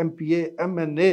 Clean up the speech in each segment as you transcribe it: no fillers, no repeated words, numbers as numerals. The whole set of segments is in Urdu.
MPA MNA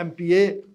MPA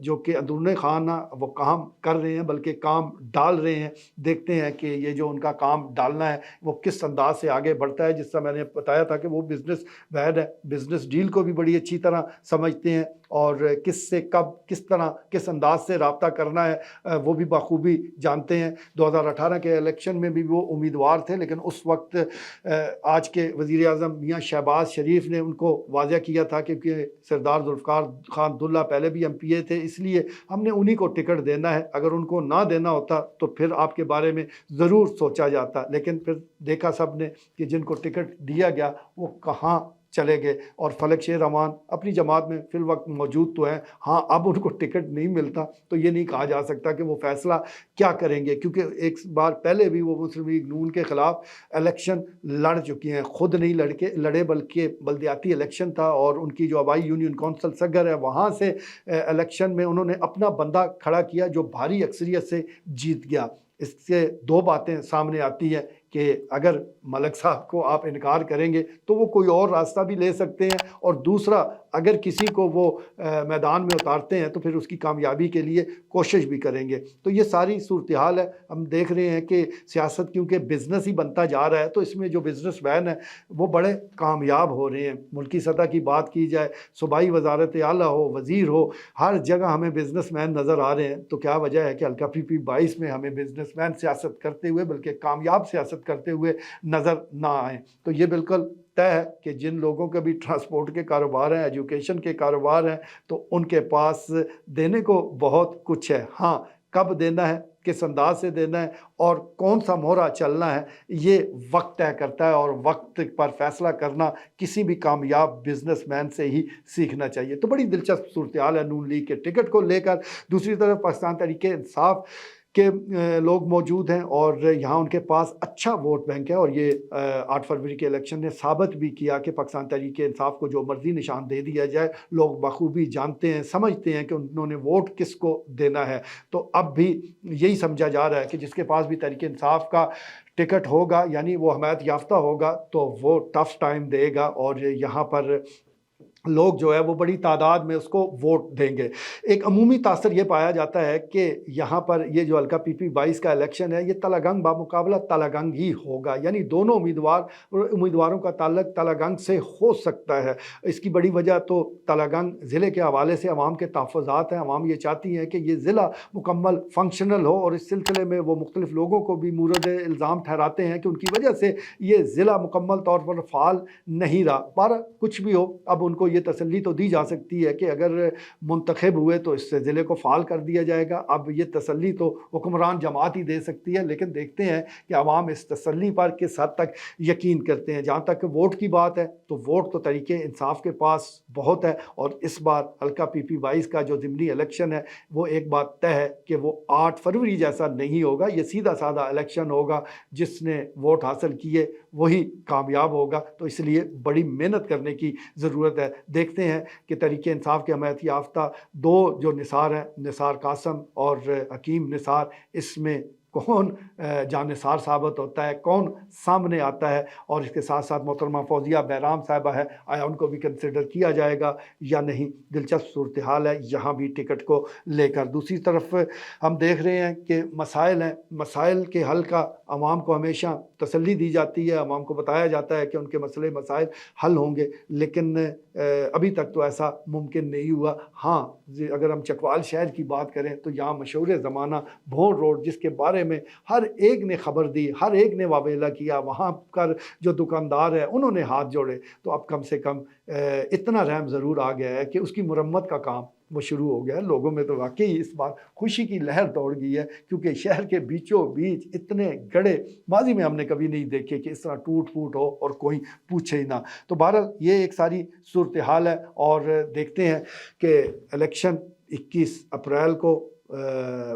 جو کہ اندرون خانہ وہ کام کر رہے ہیں بلکہ کام ڈال رہے ہیں، دیکھتے ہیں کہ یہ جو ان کا کام ڈالنا ہے وہ کس انداز سے آگے بڑھتا ہے۔ جس طرح میں نے بتایا تھا کہ وہ بزنس مین ہے، بزنس ڈیل کو بھی بڑی اچھی طرح سمجھتے ہیں اور کس سے کب کس طرح کس انداز سے رابطہ کرنا ہے وہ بھی بخوبی جانتے ہیں۔ 2018 کے الیکشن میں بھی وہ امیدوار تھے، لیکن اس وقت آج کے وزیر اعظم میاں شہباز شریف نے ان کو واضح کیا تھا کیونکہ سردار ذوالفقار خان عبداللہ پہلے بھی MP تھے، اس لیے ہم نے انہی کو ٹکٹ دینا ہے، اگر ان کو نہ دینا ہوتا تو پھر آپ کے بارے میں ضرور سوچا جاتا۔ لیکن پھر دیکھا سب نے کہ جن کو ٹکٹ دیا گیا وہ کہاں چلے گئے، اور فلک شیر امان اپنی جماعت میں فی الوقت موجود تو ہیں، ہاں اب ان کو ٹکٹ نہیں ملتا تو یہ نہیں کہا جا سکتا کہ وہ فیصلہ کیا کریں گے، کیونکہ ایک بار پہلے بھی وہ مسلم لیگ نون کے خلاف الیکشن لڑ چکی ہیں، خود نہیں لڑے بلکہ بلدیاتی الیکشن تھا اور ان کی جو آبائی یونین کونسل سگر ہے وہاں سے الیکشن میں انہوں نے اپنا بندہ کھڑا کیا جو بھاری اکثریت سے جیت گیا۔ اس سے دو باتیں سامنے آتی ہیں کہ اگر ملک صاحب کو آپ انکار کریں گے تو وہ کوئی اور راستہ بھی لے سکتے ہیں، اور دوسرا اگر کسی کو وہ میدان میں اتارتے ہیں تو پھر اس کی کامیابی کے لیے کوشش بھی کریں گے۔ تو یہ ساری صورتحال ہے، ہم دیکھ رہے ہیں کہ سیاست کیونکہ بزنس ہی بنتا جا رہا ہے تو اس میں جو بزنس مین ہیں وہ بڑے کامیاب ہو رہے ہیں۔ ملکی سطح کی بات کی جائے، صوبائی وزارت اعلیٰ ہو، وزیر ہو، ہر جگہ ہمیں بزنس مین نظر آ رہے ہیں۔ تو کیا وجہ ہے کہ حلقہ PP 22 میں ہمیں بزنس مین سیاست کرتے ہوئے بلکہ کامیاب سیاست کرتے ہوئے نظر نہ آئیں؟ تو یہ بالکل طے ہے کہ جن لوگوں کے بھی ٹرانسپورٹ کے کاروبار ہیں، ایجوکیشن کے کاروبار ہیں، تو ان کے پاس دینے کو بہت کچھ ہے۔ ہاں، کب دینا ہے، کس انداز سے دینا ہے اور کون سا مہرہ چلنا ہے، یہ وقت طے کرتا ہے، اور وقت پر فیصلہ کرنا کسی بھی کامیاب بزنس مین سے ہی سیکھنا چاہیے۔ تو بڑی دلچسپ صورتحال ہے نون لیگ کے ٹکٹ کو لے کر۔ دوسری طرف پاکستان تحریک انصاف کے لوگ موجود ہیں اور یہاں ان کے پاس اچھا ووٹ بینک ہے، اور یہ 8 فروری کے الیکشن نے ثابت بھی کیا کہ پاکستان تحریک انصاف کو جو مرضی نشان دے دیا جائے لوگ بخوبی جانتے ہیں، سمجھتے ہیں کہ انہوں نے ووٹ کس کو دینا ہے۔ تو اب بھی یہی سمجھا جا رہا ہے کہ جس کے پاس بھی تحریک انصاف کا ٹکٹ ہوگا یعنی وہ حمایت یافتہ ہوگا تو وہ ٹف ٹائم دے گا، اور یہاں پر لوگ جو ہے وہ بڑی تعداد میں اس کو ووٹ دیں گے۔ ایک عمومی تاثر یہ پایا جاتا ہے کہ یہاں پر یہ جو حلقہ PP 22 کا الیکشن ہے یہ تلہ گنگ بامقابلہ تلہ گنگ ہی ہوگا، یعنی دونوں امیدواروں کا تعلق تلہ گنگ سے ہو سکتا ہے۔ اس کی بڑی وجہ تو تلہ گنگ ضلع کے حوالے سے عوام کے تحفظات ہیں، عوام یہ چاہتی ہیں کہ یہ ضلع مکمل فنکشنل ہو، اور اس سلسلے میں وہ مختلف لوگوں کو بھی مورد الزام ٹھہراتے ہیں کہ ان کی وجہ سے یہ ضلع مکمل طور پر فعال نہیں رہا۔ بہرحال کچھ بھی ہو، اب ان کو یہ تسلی تو دی جا سکتی ہے کہ اگر منتخب ہوئے تو اس سے ضلع کو فعال کر دیا جائے گا۔ اب یہ تسلی تو حکمران جماعت ہی دے سکتی ہے، لیکن دیکھتے ہیں کہ عوام اس تسلی پر کس حد تک یقین کرتے ہیں۔ جہاں تک ووٹ کی بات ہے تو ووٹ تو تحریک انصاف کے پاس بہت ہے، اور اس بار حلقہ PP 22 کا جو ضمنی الیکشن ہے وہ ایک بات طے ہے کہ وہ 8 فروری جیسا نہیں ہوگا، یہ سیدھا سادہ الیکشن ہوگا، جس نے ووٹ حاصل کیے وہی کامیاب ہوگا۔ تو اس لیے بڑی محنت کرنے کی ضرورت ہے۔ دیکھتے ہیں کہ تحریک انصاف کے حمایت یافتہ دو جو نثار ہیں، نثار قاسم اور حکیم نثار، اس میں کون جانثار ثابت ہوتا ہے، کون سامنے آتا ہے، اور اس کے ساتھ ساتھ محترمہ فوزیہ بہرام صاحبہ ہے، آیا ان کو بھی کنسیڈر کیا جائے گا یا نہیں؟ دلچسپ صورتحال ہے یہاں بھی ٹکٹ کو لے کر۔ دوسری طرف ہم دیکھ رہے ہیں کہ مسائل ہیں، مسائل کے حل کا عوام کو ہمیشہ تسلی دی جاتی ہے، عوام کو بتایا جاتا ہے کہ ان کے مسئلے مسائل حل ہوں گے، لیکن ابھی تک تو ایسا ممکن نہیں ہوا۔ ہاں، اگر ہم چکوال شہر کی بات کریں تو یہاں مشہور زمانہ بھون روڈ، جس کے بارے میں ہر ایک نے خبر دی، ہر ایک نے واویلا کیا، وہاں پر جو دکاندار ہے انہوں نے ہاتھ جوڑے، تو اب کم سے کم اتنا رحم ضرور آ گیا ہے کہ اس کی مرمت کا کام وہ شروع ہو گیا ہے۔ لوگوں میں تو واقعی اس بار خوشی کی لہر دوڑ گئی ہے، کیونکہ شہر کے بیچوں بیچ اتنے گڑھے ماضی میں ہم نے کبھی نہیں دیکھے کہ اس طرح ٹوٹ پھوٹ ہو اور کوئی پوچھے ہی نہ۔ تو بہرحال یہ ایک ساری صورتحال ہے، اور دیکھتے ہیں کہ الیکشن 21 اپریل کو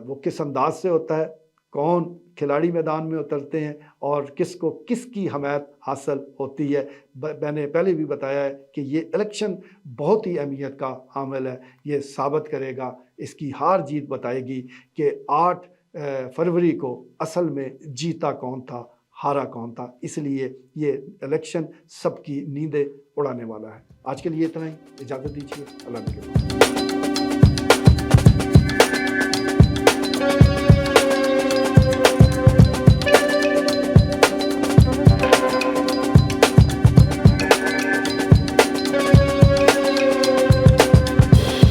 وہ کس انداز سے ہوتا ہے، کون کھلاڑی میدان میں اترتے ہیں اور کس کو کس کی حمایت حاصل ہوتی ہے۔ میں نے پہلے بھی بتایا ہے کہ یہ الیکشن بہت ہی اہمیت کا حامل ہے، یہ ثابت کرے گا، اس کی ہار جیت بتائے گی کہ 8 فروری کو اصل میں جیتا کون تھا، ہارا کون تھا۔ اس لیے یہ الیکشن سب کی نیندیں اڑانے والا ہے۔ آج کے لیے اتنا ہی، اجازت دیجیے، اللہ نے